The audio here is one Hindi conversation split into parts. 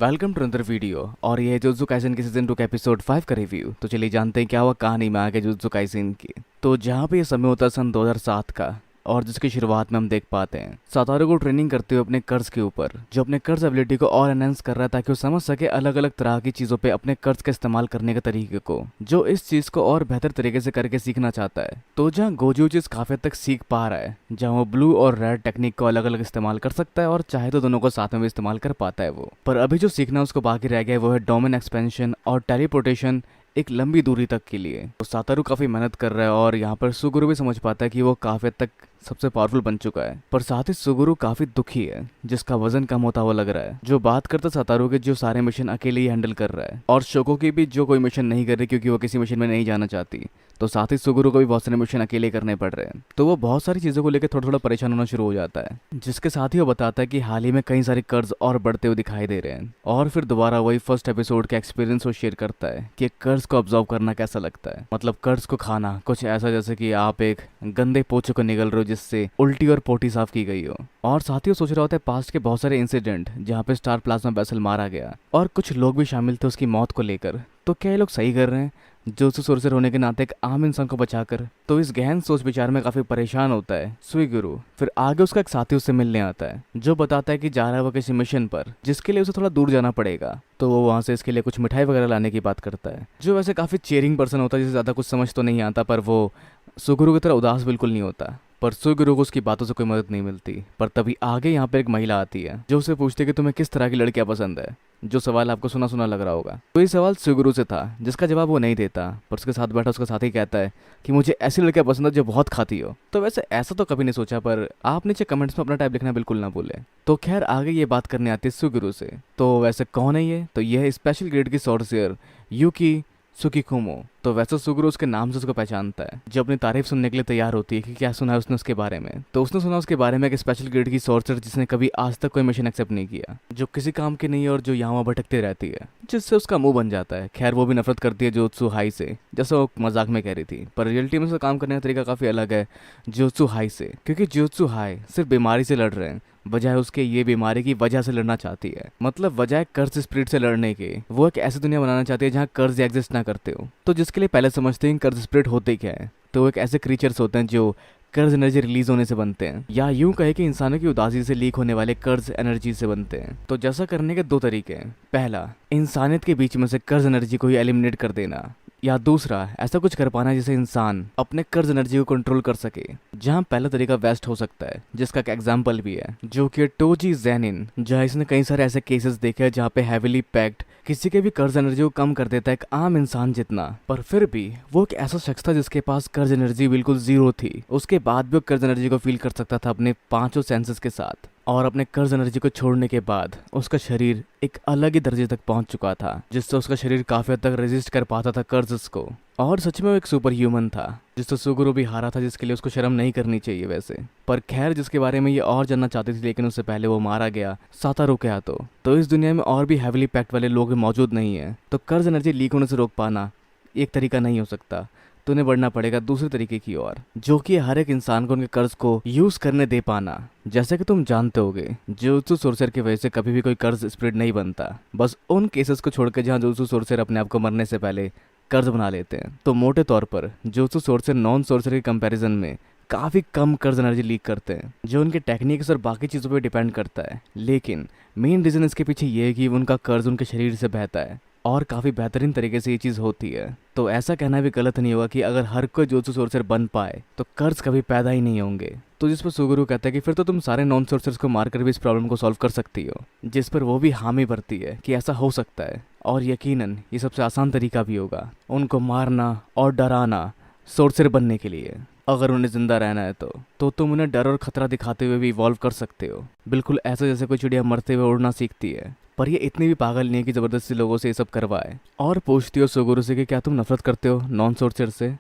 Welcome to another video. और ये है जुजुत्सु काइसेन के सीजन 2 का एपिसोड 5 का रिव्यू। तो चलिए जानते हैं क्या हुआ कहानी में आगे जुजुत्सु काइसेन की। तो जहाँ पे ये समय होता है सन 2007 का, और जिसकी शुरुआत में हम देख पाते हैं सातारू को ट्रेनिंग करते हुए अपने कर्ज के ऊपर, जो अपने कर्ज एबिलिटी को और एनहेंस कर रहा है ताकि वो समझ सके अलग अलग तरह की चीज़ों पे अपने कर्ज का इस्तेमाल करने के तरीके को, जो इस चीज़ को और बेहतर तरीके से करके सीखना चाहता है। तो जहाँ गोजू चीज़ काफ़ी हद तक सीख पा रहा है, जहाँ वो ब्लू और रेड टेक्निक को अलग अलग इस्तेमाल कर सकता है और चाहे तो दोनों को साथ में भी इस्तेमाल कर पाता है वो। पर अभी जो सीखना उसको बाकी रह गया है वो है डोमेन एक्सपेंशन और टेलीपोर्टेशन एक लंबी दूरी तक के लिए। तो सातारू काफी मेहनत कर रहा है और यहाँ पर सुगुरु भी समझ पाता है कि वो काफी हद तक सबसे पावरफुल बन चुका है। पर साथ ही सुगुरु काफी दुखी है, जिसका वजन कम होता हुआ लग रहा है। जो बात करता सातारू के जो सारे मिशन अकेले ही हैंडल कर रहा है, और शोको की भी जो कोई मिशन नहीं कर रही क्योंकि वो किसी मिशन में नहीं जाना चाहती। तो साथ ही सुगुरु को भी बहुत सारे मिशन अकेले करने पड़ रहे हैं। तो वो बहुत सारी चीजों को लेकर थोड़ा थोड़ा परेशान होना शुरू हो जाता है, जिसके साथ ही वो बताता है कि हाल ही में कई सारे कर्ज और बढ़ते हुए दिखाई दे रहे हैं। और फिर दोबारा वही फर्स्ट एपिसोड के एक्सपीरियंस को शेयर करता है कि कर्ज को ऑब्जर्व करना कैसा लगता है। मतलब कर्ज को खाना कुछ ऐसा जैसे कि आप एक गंदे पोचे को निगल रहे हो जिससे उल्टी और पोटी साफ की गई हो। और साथ ही वो सोच रहा होता है पास्ट के बहुत सारे इंसिडेंट जहाँ पे स्टार प्लाज्मा वेसल मारा गया और कुछ लोग भी शामिल थे उसकी मौत को लेकर। तो क्या ये लोग सही कर रहे हैं जुजुत्सु सोर्सर होने के नाते एक आम इंसान को बचाकर? तो इस गहन सोच विचार में काफी परेशान होता है सुगुरु। फिर आगे उसका एक साथी उससे मिलने आता है, जो बताता है कि जा रहा है वो किसी मिशन पर जिसके लिए उसे थोड़ा दूर जाना पड़ेगा। तो वो वहां से इसके लिए कुछ मिठाई वगैरह लाने की बात करता है, जो वैसे काफी चेयरिंग पर्सन होता है जिसे ज्यादा कुछ समझ तो नहीं आता, पर वो सुगुरु की तरह उदास बिल्कुल नहीं होता। पर सुगुरु को उसकी बातों से कोई मदद नहीं मिलती। पर तभी आगे यहाँ पर एक महिला आती है जो उसे पूछती है कि तुम्हें किस तरह की लड़कियां पसंद है। जो सवाल आपको सुना सुना लग रहा होगा, तो ये सवाल सुगुरु से था, जिसका जवाब वो नहीं देता। पर उसके साथ बैठा उसका साथी कहता है कि मुझे ऐसी लड़कियां पसंद है जो बहुत खाती हो। तो वैसे ऐसा तो कभी नहीं सोचा, पर आप नीचे कमेंट्स में अपना टाइप लिखना बिल्कुल ना भूलें। तो खैर आगे ये बात करने आती है सुगुरु से। तो वैसे कौन है ये? तो यह है स्पेशल ग्रेड की सॉर्सियर यूकी सुकीकुमो। तो वैसे सुगुरु उसके नाम से उसको पहचानता है, जो अपनी तारीफ सुनने के लिए तैयार होती है कि क्या सुना है उसने उसके बारे में। तो उसने सुना उसके बारे में एक स्पेशल ग्रेड की सॉर्सर जिसने कभी आज तक कोई मिशन एक्सेप्ट नहीं किया, जो किसी काम की नहीं है और जो यहाँ वहाँ भटकती रहती है, जिससे उसका मुंह बन जाता है। खैर वो भी नफरत करती है जुजुत्सु हाई से, जैसा वो मजाक में कह रही थी। पर रियलिटी में उसका काम करने का तरीका काफी अलग है जुजुत्सु हाई से, क्योंकि जुजुत्सु हाई सिर्फ बीमारी से लड़ रहे हैं, बजाय उसके ये बीमारी की वजह से लड़ना चाहती है। मतलब बजाय कर्ज स्पिरिट से लड़ने के वो एक ऐसी दुनिया बनाना चाहती है जहाँ कर्ज एग्जिस्ट ना करते हो। तो जिसके लिए पहले समझते हैं कर्ज स्पिरिट होते क्या है। तो वो एक ऐसे क्रीचर्स होते हैं जो कर्ज एनर्जी रिलीज होने से बनते हैं, या यूं कहे कि इंसानों की उदासी से लीक होने वाले कर्ज एनर्जी से बनते हैं। तो जैसा करने के दो तरीके हैं, पहला इंसानियत के बीच में से कर्ज एनर्जी को ही एलिमिनेट कर देना, या दूसरा ऐसा कुछ कर पाना जिससे इंसान अपने कर्ज एनर्जी को कंट्रोल कर सके। जहां पहला तरीका बेस्ट हो सकता है, जिसका एक एग्जांपल भी है, जो कि टोजी जेनिन, जहां इसने कई सारे ऐसे केसेस देखे हैं जहां पे हैविली पैक्ड किसी के भी कर्ज एनर्जी को कम कर देता है एक आम इंसान जितना। पर फिर भी वो एक ऐसा शख्स था जिसके पास कर्ज एनर्जी बिल्कुल जीरो थी। उसके बाद भी वो कर्ज एनर्जी को फील कर सकता था अपने पांचों सेंसेस के साथ, और अपने कर्ज एनर्जी को छोड़ने के बाद उसका शरीर एक अलग ही दर्जे तक पहुंच चुका था, जिससे उसका शरीर काफी हद तक रेजिस्ट कर पाता था कर्ज को। और सच में वो एक सुपर ह्यूमन था, जिससे सुगुरु भी हारा था, जिसके लिए उसको शर्म नहीं करनी चाहिए वैसे। पर खैर जिसके बारे में ये और जानना चाहती थी, लेकिन उससे पहले वो मारा गया सातारू के हाथों। तो इस दुनिया में और भी हैविली पैक्ट वाले लोग मौजूद नहीं है, तो कर्ज एनर्जी लीक होने से रोक पाना एक तरीका नहीं हो सकता। तो उन्हें बढ़ना पड़ेगा दूसरे तरीके की ओर, जो कि हर एक इंसान को उनके कर्ज को यूज करने दे पाना। जैसे कि तुम जानते होगे जुजुत्सु सोर्सर की वजह से कभी भी कोई कर्ज स्पिरिट नहीं बनता, बस उन केसेस को छोड़कर जहां जुजुत्सु सोर्सर अपने आप को मरने से पहले कर्ज बना लेते हैं। तो मोटे तौर पर जुजुत्सु सोर्सर नॉन सोर्सर के कंपैरिजन में काफी कम कर्ज एनर्जी लीक करते हैं, जो उनके टेक्निक्स और बाकी चीजों पर डिपेंड करता है। लेकिन मेन रीजन इसके पीछे ये है कि उनका कर्ज उनके शरीर से बहता है, और काफी बेहतरीन तरीके से ये चीज होती है। तो ऐसा कहना भी गलत नहीं होगा कि अगर हर कोई जुजुत्सु सोर्सर बन पाए तो कर्ज कभी पैदा ही नहीं होंगे। तो जिस पर सुगुरु कहता है कि फिर तो तुम सारे नॉन सोर्सर्स को मारकर भी इस प्रॉब्लम को सॉल्व कर सकती हो, जिस पर वो भी हामी भरती है कि ऐसा हो सकता है, और यकीनन ये सबसे आसान तरीका भी होगा उनको मारना और डराना सोर्सर बनने के लिए। अगर उन्हें जिंदा रहना है तो तुम उन्हें डर और खतरा दिखाते हुए भी इवॉल्व कर सकते हो, बिल्कुल ऐसा जैसे कोई चिड़िया मरते हुए उड़ना सीखती है। पर ये इतनी भी पागल नहीं है कि जबरदस्ती लोगों से ये सब करवाए। और पूछती हो सुगुरु से कि क्या तुम नफरत करते हो नॉन सोर्सर से,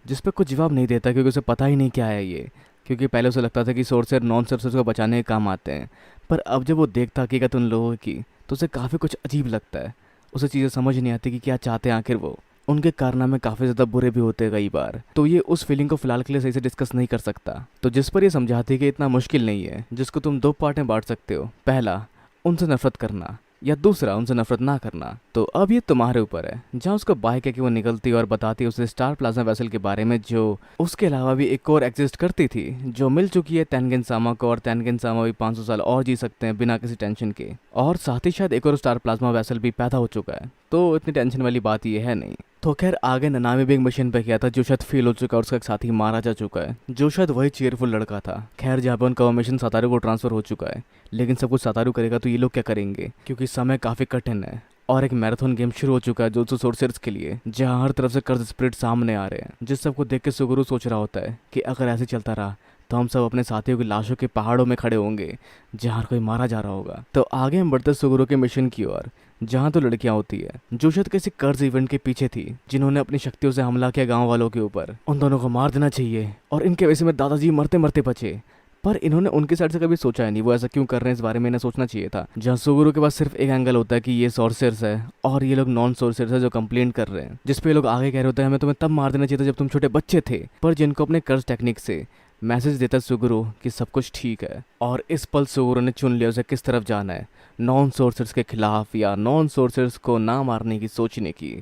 जिस पर कुछ जवाब नहीं देता क्योंकि उसे पता ही नहीं क्या है ये। क्योंकि पहले उसे लगता था कि सोर्सर नॉन सोर्सर को बचाने के काम आते हैं, पर अब जब वो देखता हकीकत उन लोगों की तो उसे काफ़ी कुछ अजीब लगता है। उसे चीज़ें समझ नहीं आती कि क्या चाहते हैं आखिर वो। उनके कारनामे काफ़ी ज़्यादा बुरे भी होते हैं कई बार, तो ये उस फीलिंग को फिलहाल के लिए सही से डिस्कस नहीं कर सकता। तो जिस पर ये समझाती है कि इतना मुश्किल नहीं है, जिसको तुम दो पार्ट में बांट सकते हो। पहला, उनसे नफरत करना, या दूसरा उनसे नफरत ना करना। तो अब ये तुम्हारे ऊपर है। जहाँ उसको बाइक है कि वो निकलती और बताती उसे स्टार प्लाज्मा वेसल के बारे में, जो उसके अलावा भी एक और एग्जिस्ट करती थी जो मिल चुकी है तेनजिन सामा को, और तेनजिन सामा भी 500 साल और जी सकते हैं बिना किसी टेंशन के। और साथ ही शायद एक और स्टार प्लाज्मा वेसल भी पैदा हो चुका है, तो इतनी टेंशन वाली बात ये है नहीं। तो खैर आगे ननामी भी एक मिशन पे किया था जो शायद फेल हो चुका है, और उसका एक साथी मारा जा चुका है जो शायद वही चीयरफुल लड़का था। खैर जहाँ पे उनका मिशन सातारू को ट्रांसफर हो चुका है, लेकिन सब कुछ सातारू करेगा तो ये लोग क्या करेंगे, क्योंकि समय काफी कठिन है। और एक मैराथन गेम शुरू हो चुका है जो सोर्सर्स के लिए, जहाँ हर तरफ से कर्ज स्पिरिट सामने आ रहे हैं, जिस सबको देख के सुगुरु सोच रहा होता है कि अगर ऐसे चलता रहा तो हम सब अपने साथियों की लाशों के पहाड़ों में खड़े होंगे जहाँ कोई मारा जा रहा होगा। तो आगे हम बढ़ते सुगुरु के मिशन की ओर, जहाँ तो लड़कियां होती है जो शायद किसी कर्ज इवेंट के पीछे थी, जिन्होंने अपनी शक्तियों से हमला किया गांव वालों के ऊपर। उन दोनों को मार देना चाहिए और इनके वजह में दादाजी मरते मरते बचे। पर इन्होंने उनकी साइड से कभी सोचा ही नहीं, वो ऐसा क्यों कर रहे हैं इस बारे में इन्हें सोचना चाहिए था। जहाँ सुगुरु के पास सिर्फ एक एंगल होता है कि ये सोर्सर्स है और ये लोग नॉन सोर्सर्स है जो कंप्लेंट कर रहे हैं, जिसपे लोग आगे कह रहे होते हैं हमें तुम्हें तब मार देना चाहिए था जब तुम छोटे बच्चे थे। पर जिनको अपने कर्ज टेक्निक से मैसेज देता सुगुरु कि सब कुछ ठीक है, और इस पल सुगुरु ने चुन लिया उसे किस तरफ जाना है, नॉन सोर्सर्स के खिलाफ या नॉन सोर्सर्स को ना मारने की सोचने की।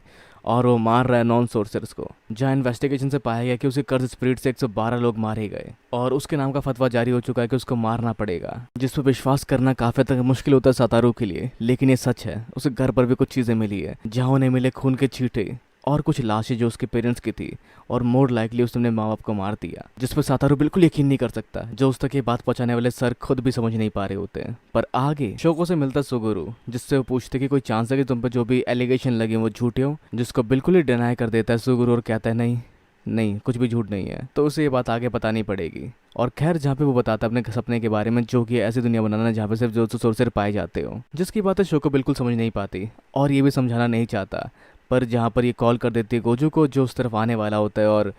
और वो मार रहा है नॉन सोर्सर्स को। जहाँ इन्वेस्टिगेशन से पाया गया कि उसके कर्ज स्पिरिट से 112 लोग मारे गए और उसके नाम का फतवा जारी हो चुका है कि उसको मारना पड़ेगा, जिस पर विश्वास करना काफी तक मुश्किल होता है सातारू के लिए, लेकिन ये सच है। उसे घर पर भी कुछ चीजें मिली है, जहाँ उन्हें मिले खून के छींटे और कुछ लाशें जो उसके पेरेंट्स की थी, और मोर लाइकली उसने माँ बाप को मार दिया, जिस पर सातारू बिल्कुल यकीन नहीं कर सकता। जो उस तक ये बात पहुंचाने वाले सर खुद भी समझ नहीं पा रहे होते हैं। पर आगे शोको से मिलता सुगुरु, जिससे वो पूछते कि कोई चांस है कि तुम पे जो भी एलिगेशन लगे वो झूठे हो, जिसको बिल्कुल ही डिनाई कर देता है सुगुरु और कहता है नहीं नहीं कुछ भी झूठ नहीं है। तो उसे ये बात आगे बतानी पड़ेगी। और खैर जहाँ पे वो बताता है अपने सपने के बारे में, जो कि ऐसी दुनिया बनाना जहाँ पे सिर्फ जो सोर्सर पाए जाते हो, जिसकी बातें शोको बिल्कुल समझ नहीं पाती और ये भी समझाना नहीं चाहता। पर जहाँ पर ये कॉल कर देती है गोजू को जो उस तरफ आने वाला होता है, और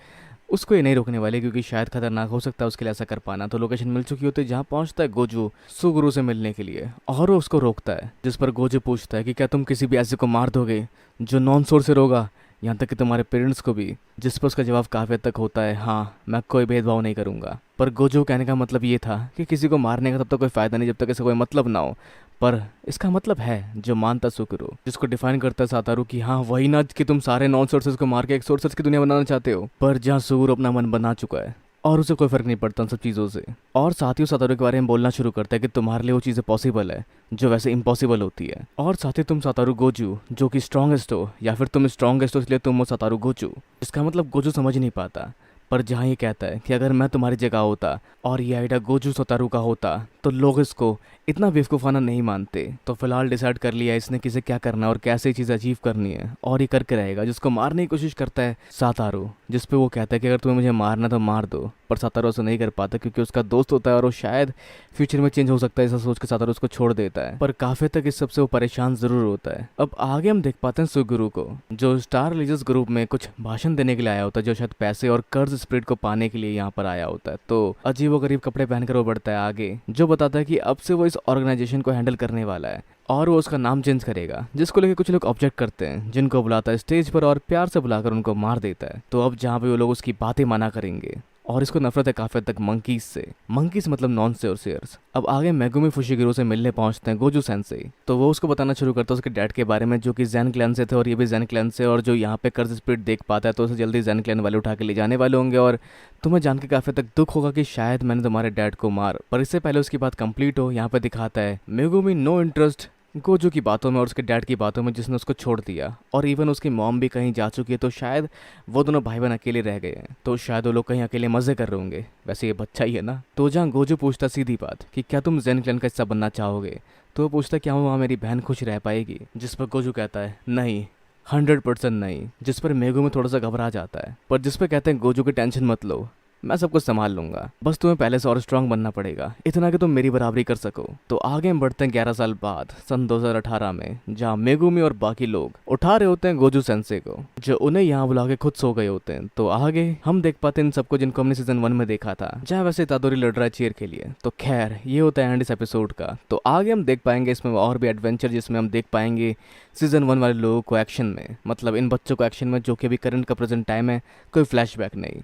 उसको ये नहीं रोकने वाले क्योंकि शायद खतरनाक हो सकता है उसके लिए ऐसा कर पाना। तो लोकेशन मिल चुकी होती है जहाँ पहुँचता है गोजू सुगुरु से मिलने के लिए, और वो उसको रोकता है, जिस पर गोजू पूछता है कि क्या तुम किसी भी ऐसे को मार दोगे जो नॉन सोर्सर होगा, यहाँ तक कि तुम्हारे पेरेंट्स को भी। जिस पर उसका जवाब काफी हद तक होता है हाँ मैं कोई भेदभाव नहीं करूँगा। पर गोजू कहने का मतलब ये था कि किसी को मारने का तब तक कोई फायदा नहीं जब तक इसका कोई मतलब ना हो। पर इसका मतलब है जो मानता सुगुरु, जिसको डिफाइन करता है सातारू कि हाँ वही ना कि तुम सारे नॉन सोर्सेस को मार के एक सोर्सेस की दुनिया बनाना चाहते हो। पर जहाँ सुगुरु अपना मन बना चुका है और उसे कोई फर्क नहीं पड़ता उन सब चीज़ों से, और साथ ही सातारू के बारे में बोलना शुरू करता है कि तुम्हारे लिए वो चीज़ें पॉसिबल है जो वैसे इम्पॉसिबल होती है। और साथ ही तुम सातारू गोजू जो कि स्ट्रॉन्गेस्ट हो, या फिर तुम स्ट्रॉन्गेस्ट हो इसलिए तुम हो सातारू गोजू। इसका मतलब गोजू समझ नहीं पाता। पर जहाँ ये कहता है कि अगर मैं तुम्हारी जगह होता और ये आइडिया गोजू सातारू का होता तो लोग इसको इतना बेवकूफ़ाना नहीं मानते। तो फिलहाल डिसाइड कर लिया इसने किसे क्या करना है और कैसे चीज़ अचीव करनी है, और ये करके रहेगा। जिसको मारने की कोशिश करता है सातारू, जिस पे वो कहता है कि अगर तुम्हें मुझे मारना तो मार दो। पर सातारू ऐसा नहीं कर पाता क्योंकि उसका दोस्त होता है और वो शायद फ्यूचर में चेंज हो सकता है, ऐसा सोच के सातारू उसको छोड़ देता है। पर काफी तक इस सबसे वो परेशान जरूर होता है। अब आगे हम देख पाते हैं सुगुरु को, जो स्टार रिलीजियस ग्रुप में कुछ भाषण देने के लिए आया होता है, जो शायद पैसे और कर्ज स्प्रिट को पाने के लिए यहाँ पर आया होता है। तो अजीब गरीब कपड़े पहनकर वो बढ़ता है आगे, जो बताता है कि अब से वो इस ऑर्गेनाइजेशन को हैंडल करने वाला है और वो उसका नाम चेंज करेगा, जिसको लेकर कुछ लोग ऑब्जेक्ट करते हैं, जिनको बुलाता है स्टेज पर और प्यार से बुलाकर उनको मार देता है। तो अब जहाँ पे वो लोग उसकी बातें माना करेंगे, और इसको नफरत है काफी हद तक मंकीज से। मंकीज मतलब नॉन सोर्सर्स। अब आगे मेगुमी फुशिगिरो से मिलने पहुंचते हैं गोजू सेंसेई। तो वो उसको बताना शुरू करता है उसके डैड के बारे में, जो कि ज़ेन क्लैन से थे और ये भी ज़ेन क्लैन से, और जो यहाँ पे कर्ज स्पिरिट देख पाता है तो उसे जल्दी ज़ेन क्लैन वाले उठा के ले जाने वाले होंगे। और तुम्हें जान के काफी तक दुख होगा कि शायद मैंने तुम्हारे डैड को मार। पर इससे पहले उसकी बात कंप्लीट हो, यहाँ पे दिखाता है मेगुमी नो इंटरेस्ट गोजू की बातों में और उसके डैड की बातों में, जिसने उसको छोड़ दिया। और इवन उसकी मॉम भी कहीं जा चुकी है, तो शायद वो दोनों भाई बहन अकेले रह गए हैं। तो शायद वो लोग कहीं अकेले मजे कर रहे होंगे, वैसे ये बच्चा ही है ना। तो जहाँ गोजू पूछता सीधी बात कि क्या तुम ज़ेन क्लैन का हिस्सा बनना चाहोगे, तो वो पूछता क्या वहाँ मेरी बहन खुश रह पाएगी, जिस पर गोजू कहता है नहीं 100% नहीं, जिस पर मेगुमी थोड़ा सा घबरा जाता है। पर जिस पर कहते हैं गोजू की टेंशन मत लो, मैं सब कुछ संभाल लूंगा, बस तुम्हें पहले से और स्ट्रांग बनना पड़ेगा, इतना कि तुम मेरी बराबरी कर सको। तो आगे हम बढ़ते हैं 11 साल बाद सन 2018 में, जहाँ मेगुमी और बाकी लोग उठा रहे होते हैं गोजू सेंसे को, जो उन्हें यहाँ बुला के खुद सो गए होते हैं। तो आगे हम देख पाते हैं इन सबको जिनको हमने सीजन 1 में देखा था, जहाँ वैसे इतादोरी लड़ रहा है चेयर के लिए। तो खैर ये होता है एंड इस एपिसोड का। तो आगे हम देख पाएंगे इसमें और भी एडवेंचर, जिसमें हम देख पाएंगे सीजन 1 वाले लोगों को एक्शन में, मतलब इन बच्चों को एक्शन में, जो कि अभी करंट का प्रेजेंट टाइम है, कोई फ्लैशबैक नहीं।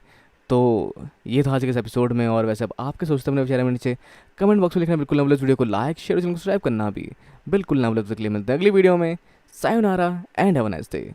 तो ये था आज के इस एपिसोड में। और वैसे अब आपके सोचते अपने विचार में नीचे कमेंट बॉक्स में लिखना बिल्कुल ना भूलें। इस वीडियो को लाइक शेयर और सब्सक्राइब करना भी बिल्कुल ना भूलें। तो मिलते हैं अगली वीडियो में। Sayonara and have a nice day.